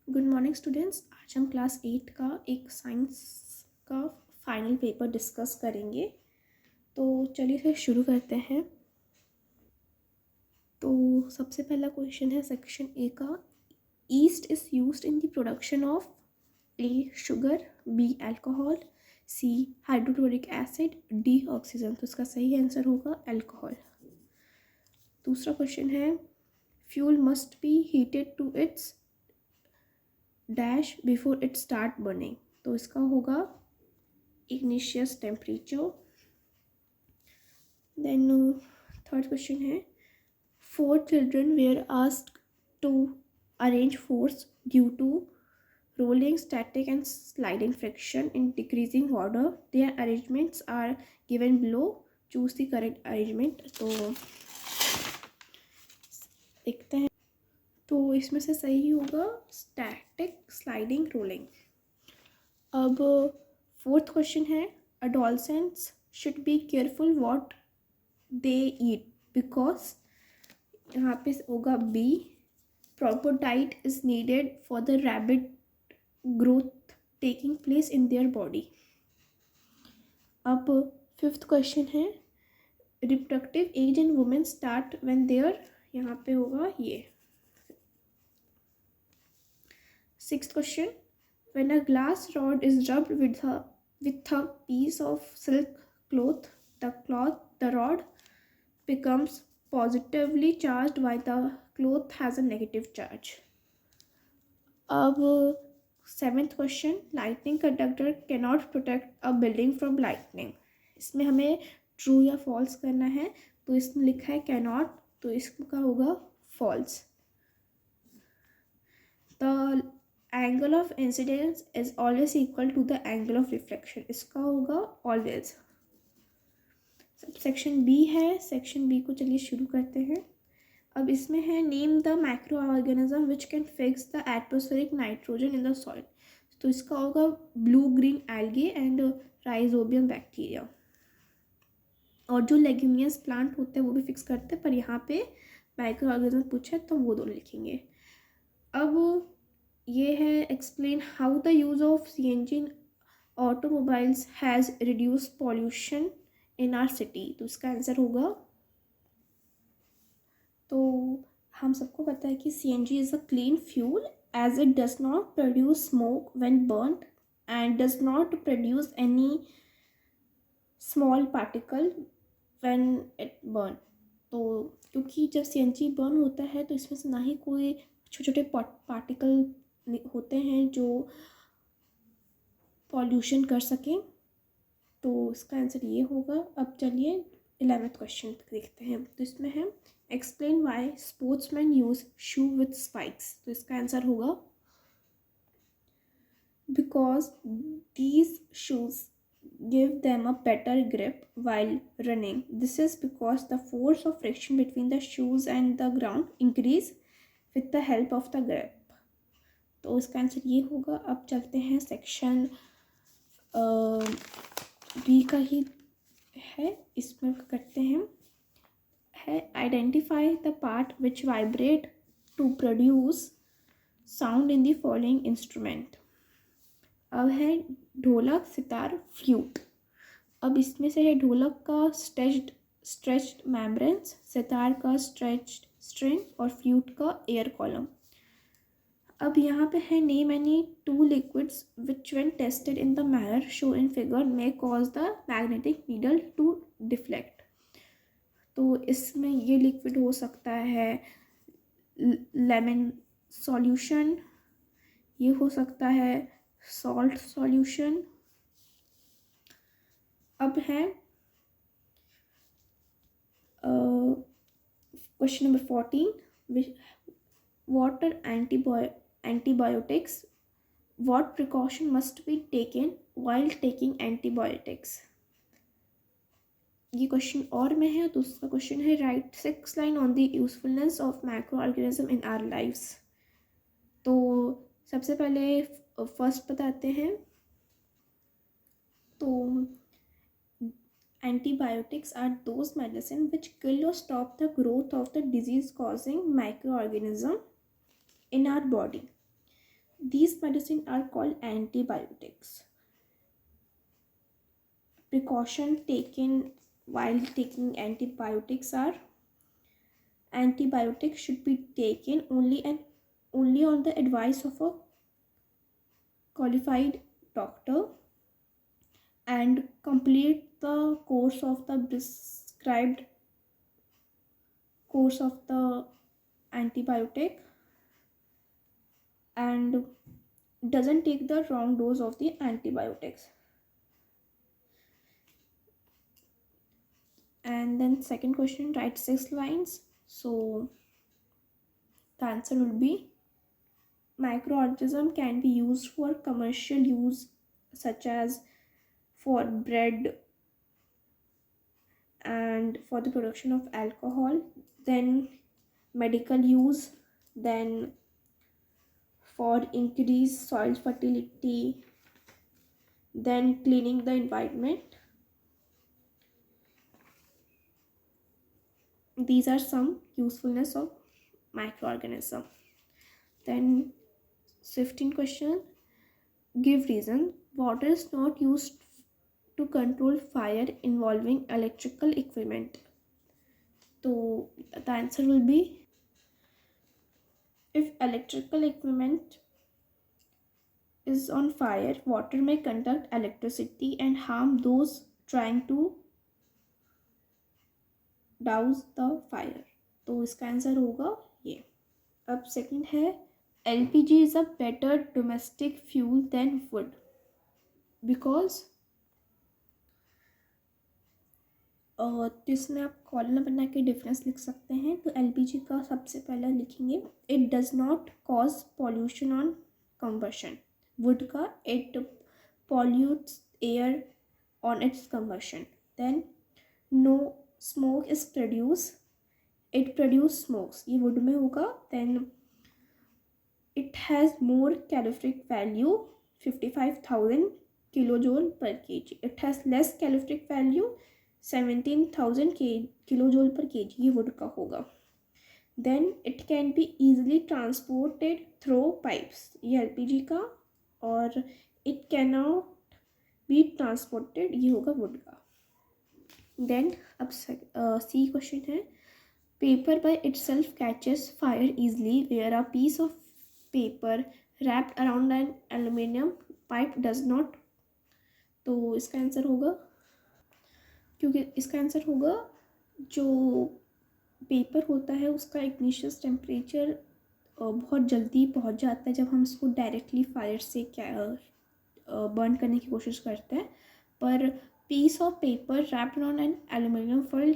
Good morning students. आज हम class 8 का एक साइंस का फाइनल पेपर डिस्कस करेंगे। तो चलिए फिर शुरू करते हैं। तो सबसे पहला क्वेश्चन है सेक्शन ए का। Yeast is used in the production of a sugar, B alcohol, C hydrochloric acid, D oxygen. तो इसका सही आंसर होगा अल्कोहल। दूसरा क्वेश्चन है fuel must be heated to its dash before it start burning. तो इसका होगा ignition temperature. Then third question है 4 children were asked to arrange force due to rolling, static and sliding friction in decreasing order. Their arrangements are given below. Choose the correct arrangement. तो देखते हैं। तो इसमें से सही होगा स्टैटिक, स्लाइडिंग, रोलिंग। अब फोर्थ क्वेश्चन है adolescents should be careful what they eat because यहाँ पे होगा B proper diet is needed for the rapid growth taking place in their body. अब फिफ्थ क्वेश्चन है reproductive age in women start when there, यहाँ पे होगा ये। Sixth question when a glass rod is rubbed with a piece of silk cloth, the rod becomes positively charged while the cloth has a negative charge. अब seventh question lightning conductor cannot protect a building from lightning. इसमें हमें true या false करना है। तो इसमें लिखा है कैनॉट, तो इसका होगा false. The angle of incidence is always equal to the angle of reflection. इसका होगा ऑलवेज। सेक्शन बी है। सेक्शन बी को चलिए शुरू करते हैं। अब इसमें है name the micro organism which can fix the atmospheric nitrogen in the soil. तो इसका होगा blue green algae and rhizobium bacteria. और जो लेग्यूमिनस प्लांट होते हैं वो भी फिक्स करते हैं, पर यहाँ पे माइक्रो ऑर्गेनिज्म पूछा है तो वो दोनों लिखेंगे। अब ये है explain how the use of CNG in automobiles has reduce pollution in are city. तो इसका आंसर होगा, तो हम सबको पता है कि CNG is a clean fuel as it does not produce smoke when burned and does not produce any small particle when it burn. तो क्योंकि जब CNG बर्न होता है तो इसमें से ना ही कोई छोटे छोटे पार्टिकल होते हैं जो पॉल्यूशन कर सकें। तो इसका आंसर ये होगा। अब चलिए 11th क्वेश्चन देखते हैं। तो इसमें है explain why sportsman use shoe with spikes. तो इसका आंसर होगा because these shoes give them a better grip while running. This is because the force of friction between the shoes and the ground increase with the help of the grip. तो इसका answer ये होगा। अब चलते हैं section B का ही है, इसमें करते हैं है identify the part which vibrate to produce sound in the following instrument. अब है ढोलक, सितार, फ्लूट। अब इसमें से है ढोलक का स्ट्रेच्ड मेम्ब्रेन्स, सितार का स्ट्रेच्ड स्ट्रिंग और फ्लूट का एयर कॉलम। अब यहाँ पे है name any two liquids which when tested in the manner show in figure may cause the magnetic needle to deflect. तो इसमें ये लिक्विड हो सकता है लेमन सॉल्यूशन, ये हो सकता है सॉल्ट सॉल्यूशन। अब है question number 14 what are antibiotics, what precaution must be taken while taking antibiotics। ये क्वेश्चन और में है। दूसरा क्वेश्चन है write 6 line on the usefulness of micro organism in our lives. तो सबसे पहले फर्स्ट बताते हैं। तो antibiotics are those medicine which kill or stop the growth of the disease causing microorganism in our body. These medicines are called antibiotics. Precaution taken while taking antibiotics are: antibiotics should be taken only on the advice of a qualified doctor, and complete the course of the prescribed course of the antibiotic, and doesn't take the wrong dose of the antibiotics. And then second question, write 6 lines. So the answer will be: microorganism can be used for commercial use, such as for bread and for the production of alcohol, then medical use, then for increased soil fertility, then cleaning the environment. These are some usefulness of microorganism. Then 15 question, give reason. Water is not used to control fire involving electrical equipment. So the answer will be: if electrical equipment is on fire, water may conduct electricity and harm those trying to douse the fire. तो इसका answer होगा ये. अब second है, LPG is a better domestic fuel than wood because तो इसमें आप column बना के डिफरेंस लिख सकते हैं. तो LPG का सबसे पहले लिखेंगे, it does not cause pollution on combustion. Wood का, it pollutes air on its combustion. Then no smoke is produce, it produce smokes, ये वुड में होगा. Then it has more calorific value 55,000 kilojoule per KG. It has less calorific value 17,000 kilojoule per KG, ये wood का होगा. Then it can be easily transported through pipes, ये LPG का. और it can not be transported, ये होगा wood का. Then अब सी क्वेश्चन है, paper by itself catches fire easily where a piece of paper wrapped around an aluminium pipe does not. तो इसका आंसर होगा, क्योंकि इसका आंसर होगा जो पेपर होता है उसका इग्निशियस टेम्परेचर बहुत जल्दी पहुंच जाता है जब हम इसको डायरेक्टली फायर से बर्न करने की कोशिश करते हैं. पर piece of paper wrapped around an aluminium foil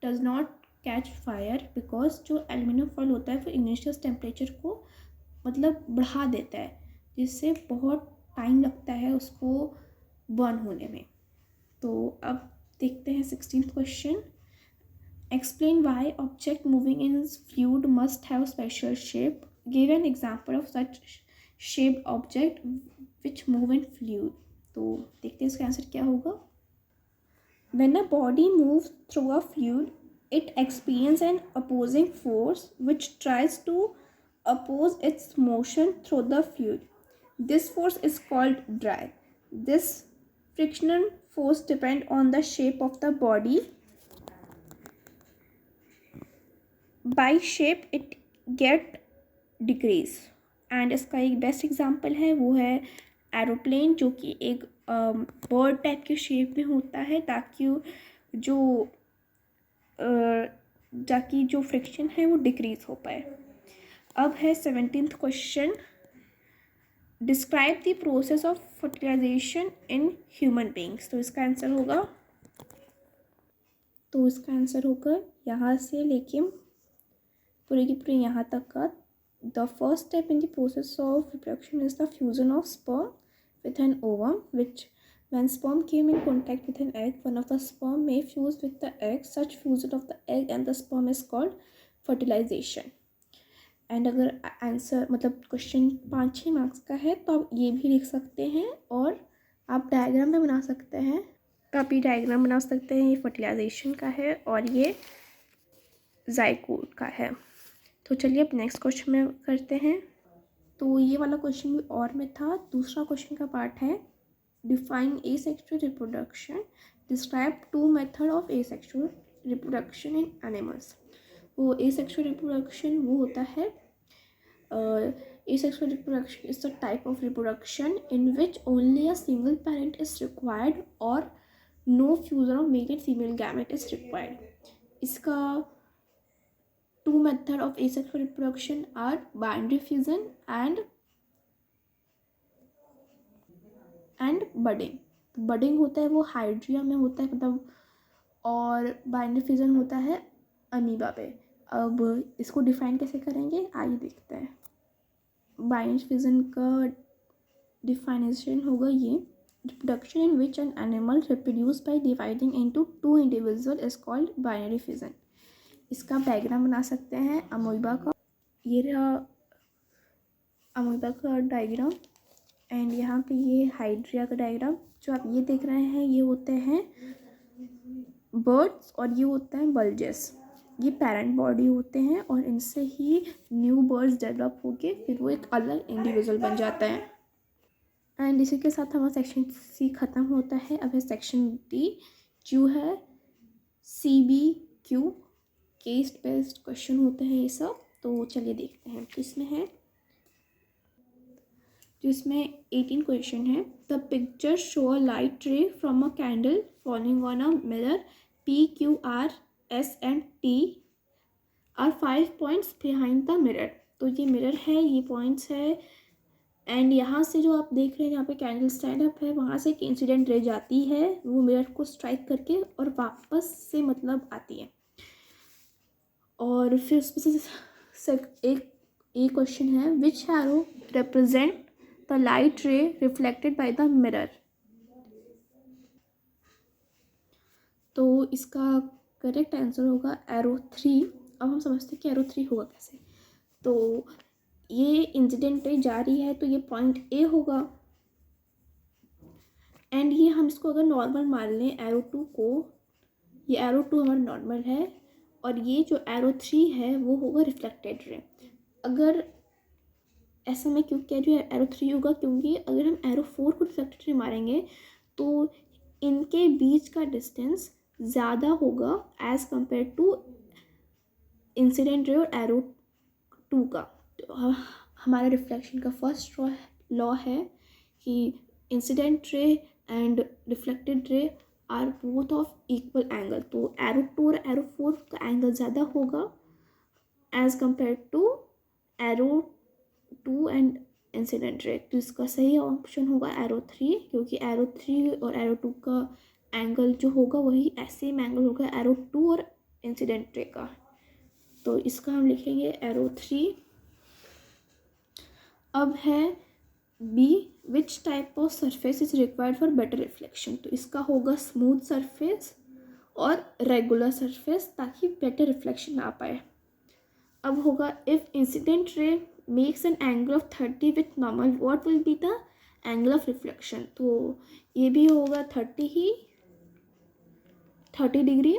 does not catch fire because जो एल्यूमिनियम फॉइल होता है वो इग्निशियस टेम्परेचर को मतलब बढ़ा देता है, जिससे बहुत टाइम लगता है उसको बर्न होने में. तो अब देखते हैं 16th question, explain why object moving in fluid must have special shape. Give an example of such shaped object which move in fluid. तो देखते हैं इसका आंसर क्या होगा. When a body moves through a fluid it experiences an opposing force which tries to oppose its motion through the fluid. This force is called drag. This frictional force depends on the shape of the body. By shape it get decrease. And इसका एक best example है वो है aeroplane, जो कि एक bird type के shape में होता है ताकि जो फ्रिक्शन है वो डिक्रीज हो पाए. अब है 17th question, describe the process of fertilisation in human beings. तो इसका आंसर होगा यहाँ से लेके पूरे की पूरे यहाँ तक का. The first step in the process of reproduction is the fusion of sperm with an ovum, which when sperm came in contact with an egg, one of the sperm may fuse with the egg. Such fusion of the egg and the sperm is called fertilization. And अगर answer मतलब question 5-6 marks का है तो आप ये भी लिख सकते हैं और आप डायग्राम में बना सकते हैं. तो आप ये डायग्राम बना सकते हैं, ये फर्टिलाइजेशन का है और ये जाइगोट का है. तो चलिए अब नेक्स्ट क्वेश्चन में करते हैं. तो ये वाला क्वेश्चन भी और में था। दूसरा क्वेश्चन का पार्ट है define asexual reproduction, describe two method of asexual reproduction in animals. वो एसेक्सुअल रिप्रोडक्शन वो होता है asexual reproduction is the type of reproduction in which only a single parent is required or no fusion of male and female gamete is required. इसका two method of asexual reproduction are binary fusion and budding. Budding होता है वो हाइड्रिया में होता है मतलब, और binary fusion होता है अमीबा पे। अब इसको डिफाइन कैसे करेंगे आइए देखते हैं। बाइनरी फ्यूजन का डिफाइनेशन होगा ये, reproduction in which an animal reproduce by dividing into two individual is called binary fusion. इसका डायग्राम बना सकते हैं अमीबा का, ये रहा अमीबा का डायग्राम, एंड यहाँ पे ये हाइड्रिया का डायग्राम। जो आप ये देख रहे हैं ये होते हैं बर्ड्स और ये होता है बल्जेस। ये पेरेंट बॉडी होते हैं और इनसे ही न्यू बर्ड्स डेवलप होके फिर वो एक अलग इंडिविजुअल बन जाता है। एंड इसी के साथ हमारा सेक्शन सी ख़त्म होता है। अब है सेक्शन डी, जो है CBQ, केस बेस्ड क्वेश्चन होते हैं ये सब। तो चलिए देखते हैं। तो इसमें है, जो इसमें 18 क्वेश्चन है। The picture show a light ray from a candle falling on a mirror PQR S and T are 5 points behind the mirror. तो ये मिरर है, ये पॉइंट्स है, एंड यहाँ से जो आप देख रहे हैं यहाँ पे कैंडल स्टैंड अप है, वहाँ से एक इंसिडेंट रे जाती है वो मिरर को स्ट्राइक करके और वापस से मतलब आती है। और फिर उसमें से एक क्वेश्चन है which arrow represent the light ray reflected by the mirror. तो इसका करेक्ट आंसर होगा एरो 3। अब हम समझते हैं कि एरो 3 होगा कैसे। तो ये इंसिडेंट रे जा रही है तो ये पॉइंट ए होगा, एंड ये हम इसको अगर नॉर्मल मान लें एरो 2 को, ये एरो 2 हमारा नॉर्मल है और ये जो एरो 3 है वो होगा रिफ्लेक्टेड रे। अगर ऐसा मैं क्यों कह रही हूँ एरो 3 होगा, क्योंकि अगर हम एरो 4 को रिफ्लेक्टेड रे मारेंगे तो इनके बीच का डिस्टेंस ज़्यादा होगा as compare to incident ray और एरो 2 का। तो हमारा रिफ्लेक्शन का फर्स्ट लॉ है कि incident ray and reflected ray are both of equal angle. तो एरो 2 और एरो 4 का एंगल ज़्यादा होगा as compare to arrow 2 and incident ray. तो इसका सही ऑप्शन होगा एरो 3, क्योंकि एरो 3 और एरो 2 का एंगल जो होगा वही सेम एंगल होगा एरो 2 और इंसिडेंट रे का। तो इसका हम लिखेंगे एरो 3। अब है B, which type of surface is required for better reflection. तो इसका होगा स्मूथ सरफेस और रेगुलर सरफेस, ताकि बेटर रिफ्लेक्शन आ पाए। अब होगा if incident ray makes an angle of 30 with normal, what will be the angle of reflection. तो ये भी होगा 30 डिग्री,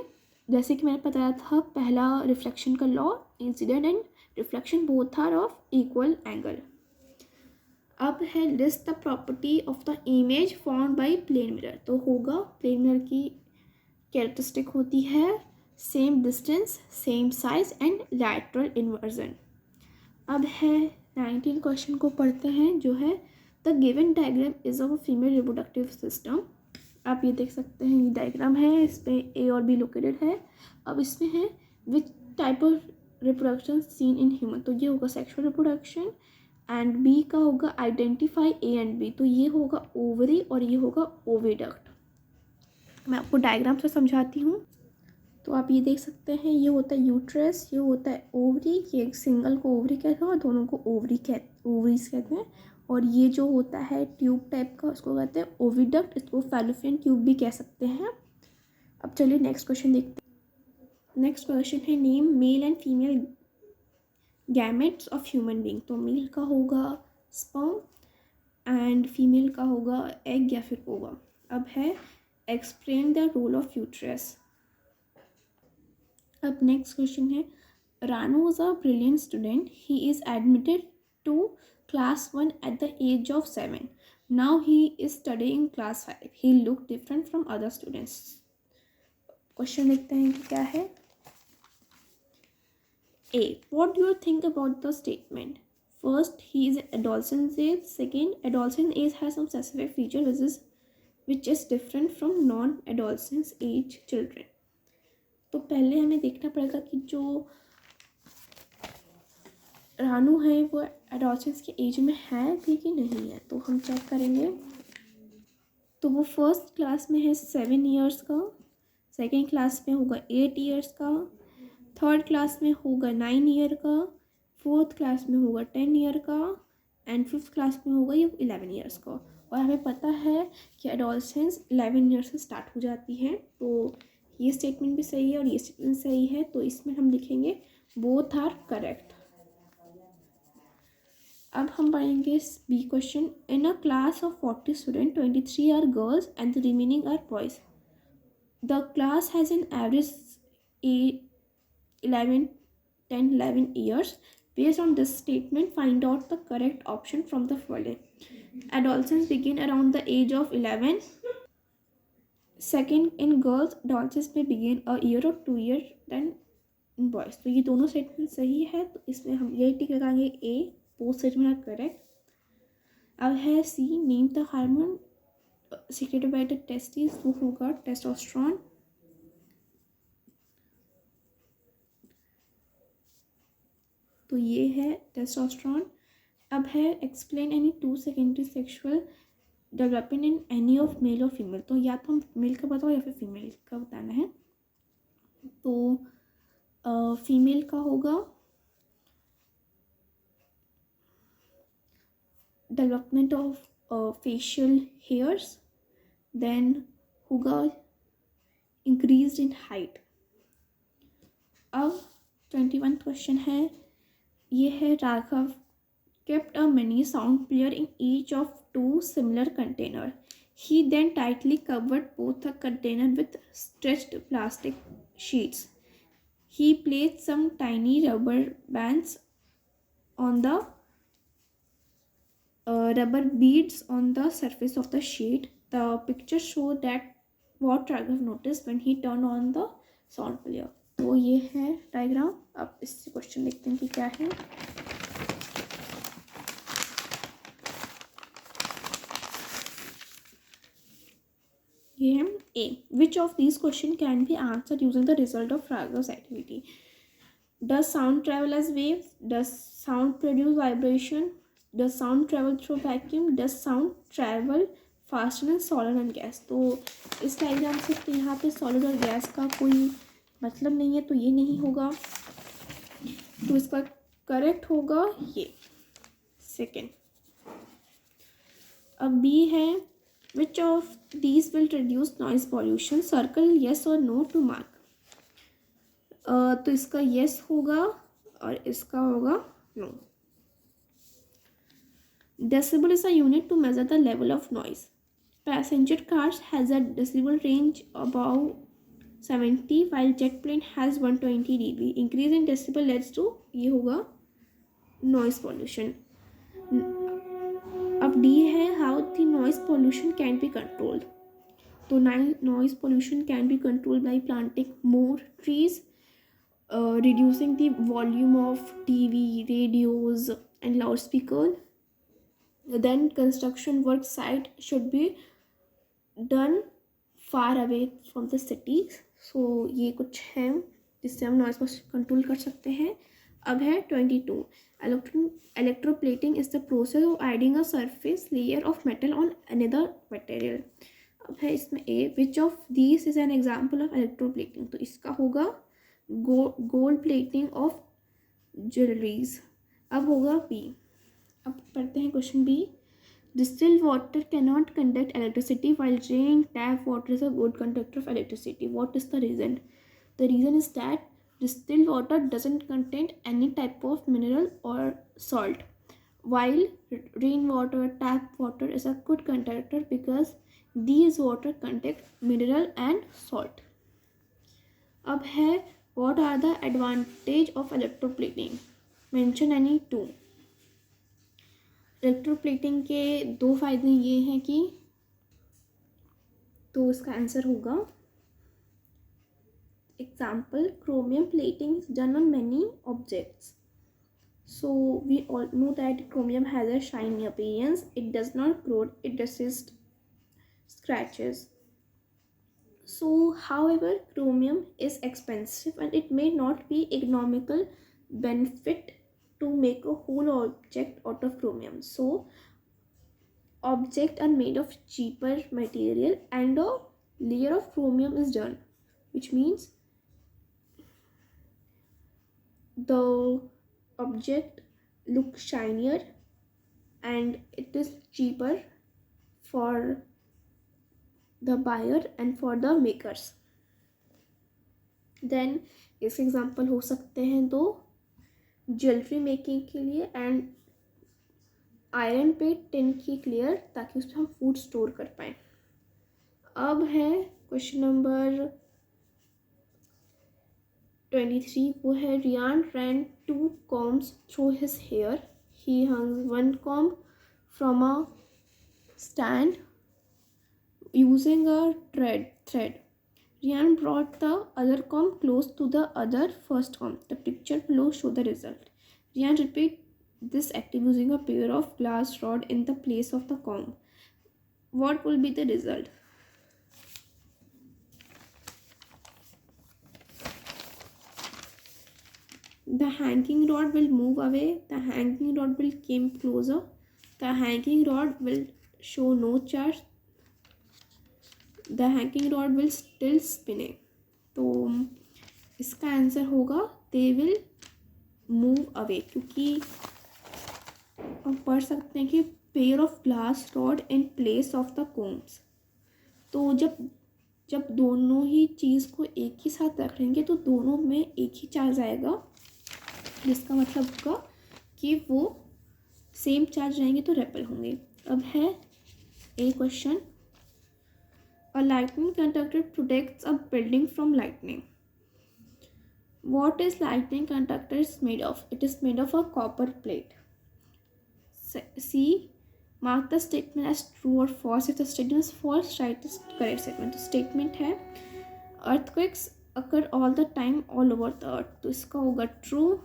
जैसे कि मैंने बताया था पहला रिफ्लेक्शन का law, incident and reflection both are of equal angle. अब है list the property of the image formed by plane mirror. तो होगा प्लेन मिरर की कैरेक्टरिस्टिक होती है same distance, same size and lateral inversion. अब है 19 क्वेश्चन को पढ़ते हैं, जो है the given diagram is of female reproductive system. आप ये देख सकते हैं ये डायग्राम है, इस पर ए और बी लोकेटेड है। अब इसमें है विच type of reproduction seen in human. तो ये होगा सेक्सुअल रिप्रोडक्शन, एंड बी का होगा आइडेंटिफाई ए एंड बी। तो ये होगा ओवरी और ये होगा ओविडक्ट। मैं आपको डायग्राम से समझाती हूँ। तो आप ये देख सकते हैं ये होता है यूट्रस, ये होता है ओवरी, ये सिंगल को ओवरी कहते हैं और दोनों को ओवरीज कहते हैं। और ये जो होता है ट्यूब टाइप का उसको कहते हैं ओविडक्ट, इसको फैलोपियन ट्यूब भी कह सकते हैं। अब चलिए नेक्स्ट क्वेश्चन देखते हैं। नेक्स्ट क्वेश्चन है name male and female gametes of human being. तो मेल का होगा स्पर्म एंड फीमेल का होगा एग या फिर ओवा। अब है explain the role of uterus. अब नेक्स्ट क्वेश्चन है Rano was a brilliant student, he is admitted to class 1 at the age of 7. Now he is studying class 5. He looked different from other students. Question देखते हैं कि क्या है. A. What do you think about the statement? First, he is adolescent age. Second, adolescent age has some specific feature which is different from non-adolescent age children. तो पहले हमें देखना पड़ेगा कि जो रानू है वो एडोलसेंस की एज में है भी कि नहीं है. तो हम चेक करेंगे. तो वो फर्स्ट क्लास में है 7 ईयर्स का, सेकेंड क्लास में होगा 8 ईयर्स का, थर्ड क्लास में होगा 9 ईयर का, फोर्थ क्लास में होगा 10 ईयर का एंड फिफ्थ क्लास में होगा ये 11 ईयर्स का. और हमें पता है कि एडोलसेंस 11 ईयर्स से स्टार्ट हो जाती है. तो ये स्टेटमेंट भी सही है और ये स्टेटमेंट सही है. तो इसमें हम लिखेंगे बोथ आर करेक्ट. अब हम पढ़ेंगे B question. In a class of 40 student 23 are girls and the remaining are boys. The class has an average 11 years. Based on this statement, find out the correct option from the following. Adolescents begin around the age of 11. Second, in girls, adolescents may begin a year or 2 years than in boys. तो ये दोनों statement सही है. तो इसमें हम यही tick लगाएंगे A. Both statement are correct. अब है C. Name the hormone secreted by the testis. वो होगा टेस्टोस्टेरोन. तो ये है टेस्टोस्टेरोन. अब है explain any 2 secondary sexual development in any of male और फीमेल. तो या तो हम मेल का बताओ या फिर फीमेल का बताना है. तो फीमेल का होगा development of facial hairs, then होगा इंक्रीज इन हाइट. अब 21 क्वेश्चन है. ये है Raghav kept a mini sound player in each of 2 similar containers. He then tightly covered both the container with stretched plastic sheets. He placed some tiny rubber bands on the rubber beads on the surface of the sheet. The picture showed that what Raghav noticed when he turned on the sound player. तो ये है diagram. अब इससे question देखते हैं कि क्या है. ये है A. Which of these question can be answered using the result of Raghav's activity. Does sound travel as waves? Does sound produce vibration? Does sound travel through vacuum? Does sound travel faster than solid and gas? तो इस diagram से तो यहाँ पे solid और gas का कोई मतलब नहीं है. तो ये नहीं होगा. तो इसका करेक्ट होगा ये सेकेंड. अब बी है. Which of these will reduce noise pollution. Circle yes और नो टू मार्क. तो इसका येस होगा और इसका होगा no. Decibel is a unit to measure the level of noise. Passenger cars has a decibel range about 70 while jet plane has 120 dB. Increase in decibel leads to ये होगा noise pollution. अब D है how the noise pollution can be controlled. तो noise pollution can be controlled by planting more trees, reducing the volume of TV, radios and loudspeaker. Then construction work site should be done far away from the cities. सो ये कुछ है जिससे हम noise को control कर सकते हैं. अब है 22. Electroplating is the process of adding a surface layer of metal on another material. अब है इसमें A. Which of this is an example of electroplating. तो इसका होगा गोल्ड प्लेटिंग ऑफ ज्वेलरीज. अब होगा बी. अब पढ़ते हैं question B. Distilled water cannot conduct electricity while rain tap water is a good conductor of electricity. What is the reason? The reason is that distilled water doesn't contain any type of mineral or salt, while rainwater, tap water is a good conductor because these water contain mineral and salt. अब है what are the advantage of electroplating? Mention any two. Electroplating के दो फायदे ये हैं कि, तो इसका आंसर होगा example, chromium plating is done on many objects. So we all know that chromium has a shiny appearance. It does not corrode, it resists scratches. So however, chromium is expensive and it may not be economical benefit to make a whole object out of chromium. So objects are made of cheaper material and a layer of chromium is done, which means the object looks shinier and it is cheaper for the buyer and for the makers. Then इस example हो सकते हैं दो, jewellery making के लिए and iron पे tin की clear, ताकि उसमें हम फूड स्टोर कर पाए. अब है क्वेश्चन नंबर 23. वो है, Riyan ran 2 combs through his hair. He hung 1 comb from a stand using a thread. Rian brought the other comb close to the other first comb. The picture below show the result. Rian repeat this activity using a pair of glass rod in the place of the comb. What will be the result? The hanging rod will move away. The hanging rod will come closer. The hanging rod will show no charge. The hanging rod will still spinning. तो इसका answer होगा they will move away, क्योंकि हम पढ़ सकते हैं कि pair of glass rod in place of the combs. तो जब दोनों ही चीज़ को एक ही साथ रखेंगे तो दोनों में एक ही चार्ज आएगा, जिसका मतलब होगा कि वो सेम चार्ज रहेंगे तो रेपल होंगे. अब है ए question, a lightning conductor protects a building from lightning. What is lightning conductor is made of? It is made of a copper plate. C. Mark the statement as true or false. If the statement is false, write the correct statement. तो statement है, earthquakes occur all the time all over the earth. तो इसका होगा true.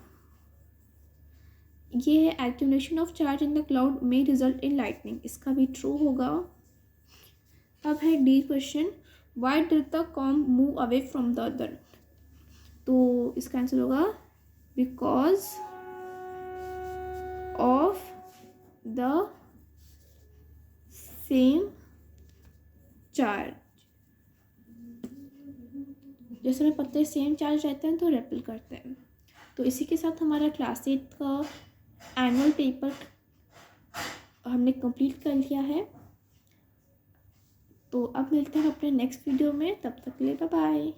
ये है, accumulation of charge in the cloud may result in lightning. इसका भी true होगा. अब है D question, why did the comb move away from the other. तो इसका आंसर होगा because of the same charge. जैसे हमें पता है सेम चार्ज रहते हैं तो रेपल करते हैं. तो इसी के साथ हमारा क्लास 8 का एनुअल पेपर हमने कंप्लीट कर लिया है. तो अब मिलते हैं अपने नेक्स्ट वीडियो में, तब तक के लिए बाय बाय.